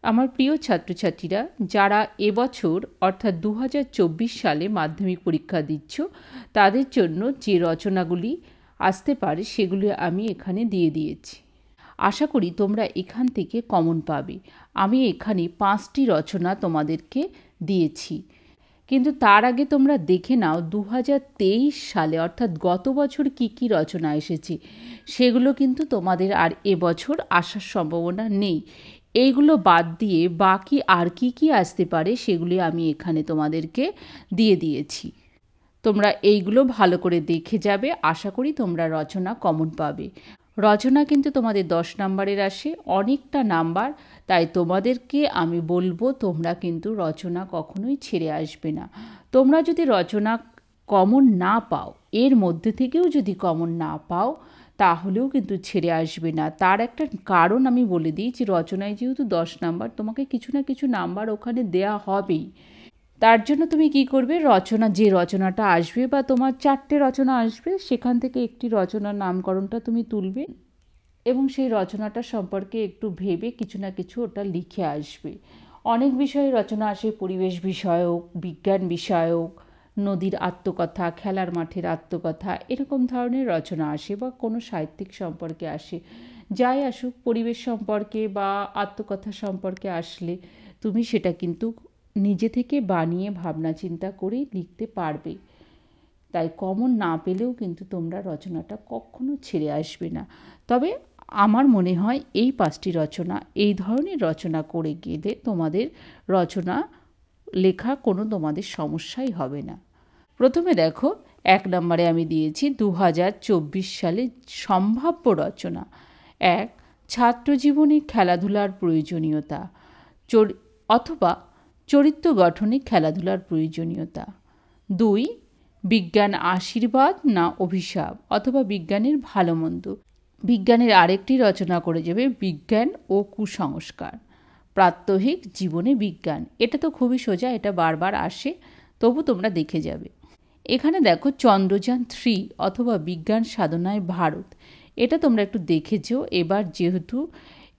আমার প্রিয় ছাত্রছাত্রীরা, যারা এবছর অর্থাৎ 2024 সালে মাধ্যমিক পরীক্ষা দিচ্ছ, তাদের জন্য যে রচনাগুলি আসতে পারে সেগুলি আমি এখানে দিয়ে দিয়েছি। আশা করি তোমরা এখান থেকে কমন পাবে। আমি এখানে 5টি রচনা তোমাদেরকে দিয়েছি, কিন্তু তার আগে তোমরা দেখে নাও 2023 সালে অর্থাৎ গত বছর কি কি রচনা এসেছে। সেগুলো কিন্তু তোমাদের আর এবছর আসার সম্ভাবনা নেই। এইগুলো বাদ দিয়ে বাকি আর কি কি আসতে পারে সেগুলি আমি এখানে তোমাদেরকে দিয়ে দিয়েছি। তোমরা এইগুলো ভালো করে দেখে যাবে। আশা করি তোমরা রচনা কমন পাবে। রচনা কিন্তু তোমাদের 10 নাম্বারের আসে, অনেকটা নাম্বার। তাই তোমাদেরকে আমি বলবো তোমরা কিন্তু রচনা কখনোই ছেড়ে আসবে না। তোমরা যদি রচনা কমন না পাও, এর মধ্যে থেকেও যদি কমন না পাও, তাহলেও কিন্তু ছেড়ে আসবে না। তার একটা কারণ আমি বলে দিই যে রচনায় যেহেতু 10 নাম্বার, তোমাকে কিছু না কিছু নাম্বার ওখানে দেয়া হবেই। তার জন্য তুমি কি করবে, যে রচনাটা আসবে বা তোমার 4টে রচনা আসবে, সেখান থেকে একটি রচনার নামকরণটা তুমি তুলবে এবং সেই রচনাটা সম্পর্কে একটু ভেবে কিছু না কিছু ওটা লিখে আসবে। অনেক বিষয়ে রচনা আসে, পরিবেশ বিষয়ক, বিজ্ঞান বিষয়ক, নদীর আত্মকথা, খেলার মাঠের আত্মকথা, এরকম ধরনের রচনা আসে, বা কোনো সাহিত্যিক সম্পর্কে আসে। যাই আসুক, পরিবেশ সম্পর্কে বা আত্মকথা সম্পর্কে আসলে তুমি সেটা কিন্তু নিজে থেকে বানিয়ে ভাবনা চিন্তা করেই লিখতে পারবে। তাই কমন না পেলেও কিন্তু তোমরা রচনাটা কখনো ছেড়ে আসবে না। তবে আমার মনে হয় এই 5টি রচনা, এই ধরনের রচনা করে গেলে তোমাদের রচনা লেখা কোনো তোমাদের সমস্যাই হবে না। প্রথমে দেখো, 1 নম্বরে আমি দিয়েছি 2024 সালে সম্ভাব্য রচনা। 1, ছাত্রজীবনে খেলাধুলার প্রয়োজনীয়তা অথবা চরিত্র গঠনে খেলাধুলার প্রয়োজনীয়তা। 2, বিজ্ঞান আশীর্বাদ না অভিশাপ অথবা বিজ্ঞানের ভালো মন্দ। বিজ্ঞানের আরেকটি রচনা করে যাবে বিজ্ঞান ও কুসংস্কার। প্রাত্যহিক জীবনে বিজ্ঞান, এটা তো খুবই সোজা, এটা বারবার আসে, তবু তোমরা দেখে যাবে। এখানে দেখো চন্দ্রযান 3 অথবা বিজ্ঞান সাধনায় ভারত, এটা তোমরা একটু দেখেছো। এবার যেহেতু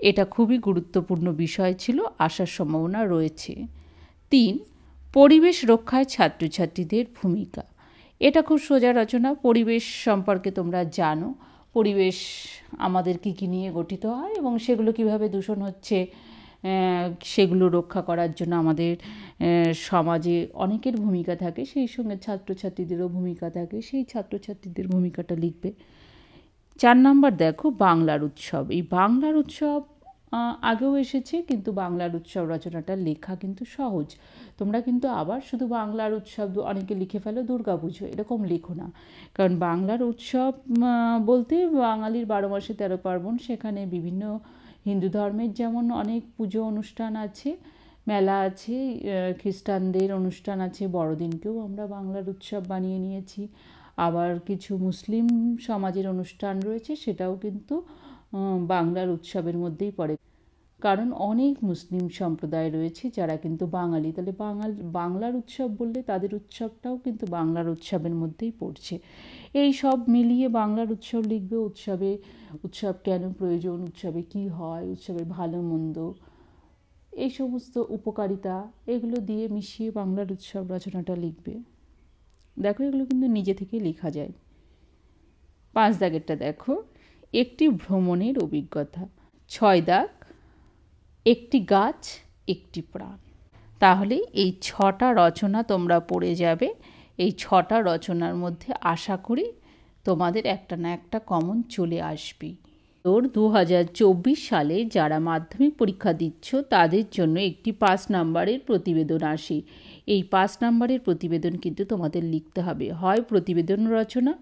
এটা খুবই গুরুত্বপূর্ণ বিষয় ছিল, আসার সম্ভাবনা রয়েছে। 3, পরিবেশ রক্ষায় ছাত্রছাত্রীদের ভূমিকা, এটা খুব সোজা রচনা। পরিবেশ সম্পর্কে তোমরা জানো, পরিবেশ আমাদের কী কী নিয়ে গঠিত হয় এবং সেগুলো কিভাবে দূষণ হচ্ছে, সেগুলো রক্ষা করার জন্য আমাদের সমাজে অনেকের ভূমিকা থাকে, সেই সঙ্গে ছাত্রছাত্রীদেরও ভূমিকা থাকে, সেই ছাত্রছাত্রীদের ভূমিকাটা লিখবে। 4 নাম্বার দেখো বাংলার উৎসব। এই বাংলার উৎসব আগেও এসেছে, কিন্তু বাংলার উৎসব রচনাটা লেখা কিন্তু সহজ। তোমরা কিন্তু আবার শুধু বাংলার উৎসব অনেকে লিখে ফেলো দুর্গাপুজো, এরকম লেখো না। কারণ বাংলার উৎসব বলতে বাঙালির 12 মাসে 13 পার্বণ, সেখানে বিভিন্ন হিন্দু ধর্মের যেমন অনেক পুজো অনুষ্ঠান আছে, মেলা আছে, খ্রিস্টানদের অনুষ্ঠান আছে, বড়দিনকেও আমরা বাংলার উৎসব বানিয়ে নিয়েছি। আবার কিছু মুসলিম সমাজের অনুষ্ঠান রয়েছে, সেটাও কিন্তু বাংলার উৎসবের মধ্যেই পড়ে। কারণ অনেক মুসলিম সম্প্রদায় রয়েছে যারা কিন্তু বাঙালি, তাহলে বাংলার উৎসব বললে তাদের উৎসবটাও কিন্তু বাংলার উৎসবের মধ্যেই পড়ছে। এই সব মিলিয়ে বাংলার উৎসব লিখবে। উৎসব কেন প্রয়োজন, উৎসবে কি হয়, উৎসবের ভালো মন্দ, এই সমস্ত উপকারিতা, এগুলো দিয়ে মিশিয়ে বাংলার উৎসব রচনাটা লিখবে। দেখো এগুলো কিন্তু নিজে থেকেই লেখা যায়। 5 দাগেরটা দেখো, একটি ভ্রমণের অভিজ্ঞতা। 6 দাগ, একটি গাছ একটি প্রাণ। তাহলে এই 6টা রচনা তোমরা পড়ে যাবে। এই 6টা রচনার মধ্যে আশা করি তোমাদের একটা না একটা কমন চলে আসবেই। 2024 সালে যারা মাধ্যমিক পরীক্ষা দিচ্ছ তাদের জন্য একটি 5 নাম্বারের প্রতিবেদন আসে। এই 5 নাম্বারের প্রতিবেদন কিন্তু তোমাদের লিখতে হবে, হয় প্রতিবেদন রচনা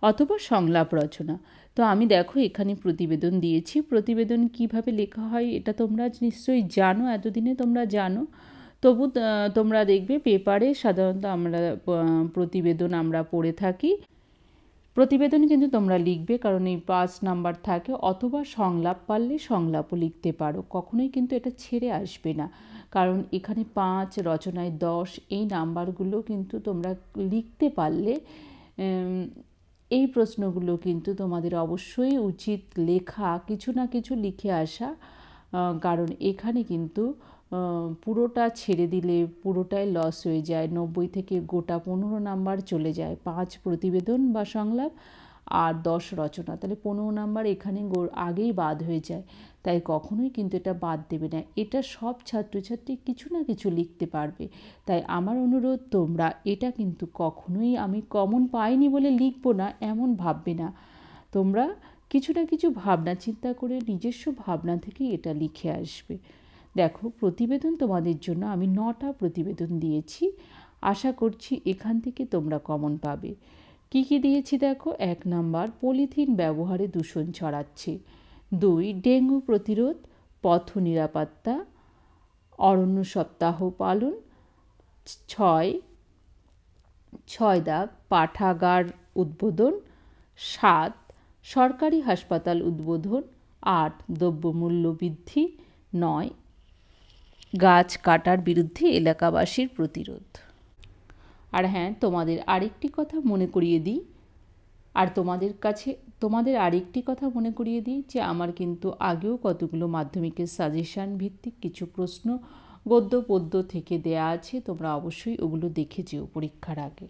অথবা সংলাপ রচনা। তো আমি দেখো এখানে প্রতিবেদন দিয়েছি। প্রতিবেদন কিভাবে লেখা হয় এটা তোমরা নিশ্চয়ই জানো, এতদিনে তোমরা জানো। তবু তোমরা দেখবে পেপারে সাধারণত প্রতিবেদন আমরা পড়ে থাকি। প্রতিবেদন কিন্তু তোমরা লিখবে, কারণ এই 5 নাম্বার থাকে। অথবা সংলাপ পারলে সংলাপও লিখতে পারো, কখনোই কিন্তু এটা ছেড়ে আসবে না। কারণ এখানে 5, রচনায় 10, এই নাম্বারগুলো কিন্তু তোমরা লিখতে পারলে এই প্রশ্নগুলো কিন্তু তোমাদের অবশ্যই উচিত লেখা, কিছু না কিছু লিখে আসা। কারণ এখানে কিন্তু পুরোটা ছেড়ে দিলে পুরোটাই লস হয়ে যায়। 90 থেকে গোটা 15 নাম্বার চলে যায়, 5 প্রতিবেদন বা সংলাপ আর 10 রচনা, তাহলে 15 নাম্বার এখানে আগেই বাদ হয়ে যায়। তাই কখনোই কিন্তু এটা বাদ দেবে না, এটা সব ছাত্রছাত্রী কিছু না কিছু লিখতে পারবে। তাই আমার অনুরোধ, তোমরা এটা কিন্তু কখনোই আমি কমন পাইনি বলে লিখবো না এমন ভাববে না। তোমরা কিছু না কিছু ভাবনা চিন্তা করে নিজস্ব ভাবনা থেকে এটা লিখে আসবে। দেখো, প্রতিবেদন তোমাদের জন্য আমি 9টা প্রতিবেদন দিয়েছি, আশা করছি এখান থেকে তোমরা কমন পাবে। কি কি দিয়েছি দেখো। 1 নাম্বার, পলিথিন ব্যবহারে দূষণ ছড়াচ্ছে। 2, ডেঙ্গু প্রতিরোধ, পথ নিরাপত্তা, অরণ্য সপ্তাহ পালন। 6 দাগ, পাঠাগার উদ্বোধন। 7, সরকারি হাসপাতাল উদ্বোধন। 8, দ্রব্যমূল্য বৃদ্ধি। 9, গাছ কাটার বিরুদ্ধে এলাকাবাসীর প্রতিরোধ। আর হ্যাঁ, তোমাদের আরেকটি কথা মনে করিয়ে দিই যে আমার কিন্তু আগেও কতগুলো মাধ্যমিকের সাজেশান ভিত্তিক কিছু প্রশ্ন গদ্য পদ্য থেকে দেয়া আছে, তোমরা অবশ্যই ওগুলো দেখে যেও পরীক্ষার আগে।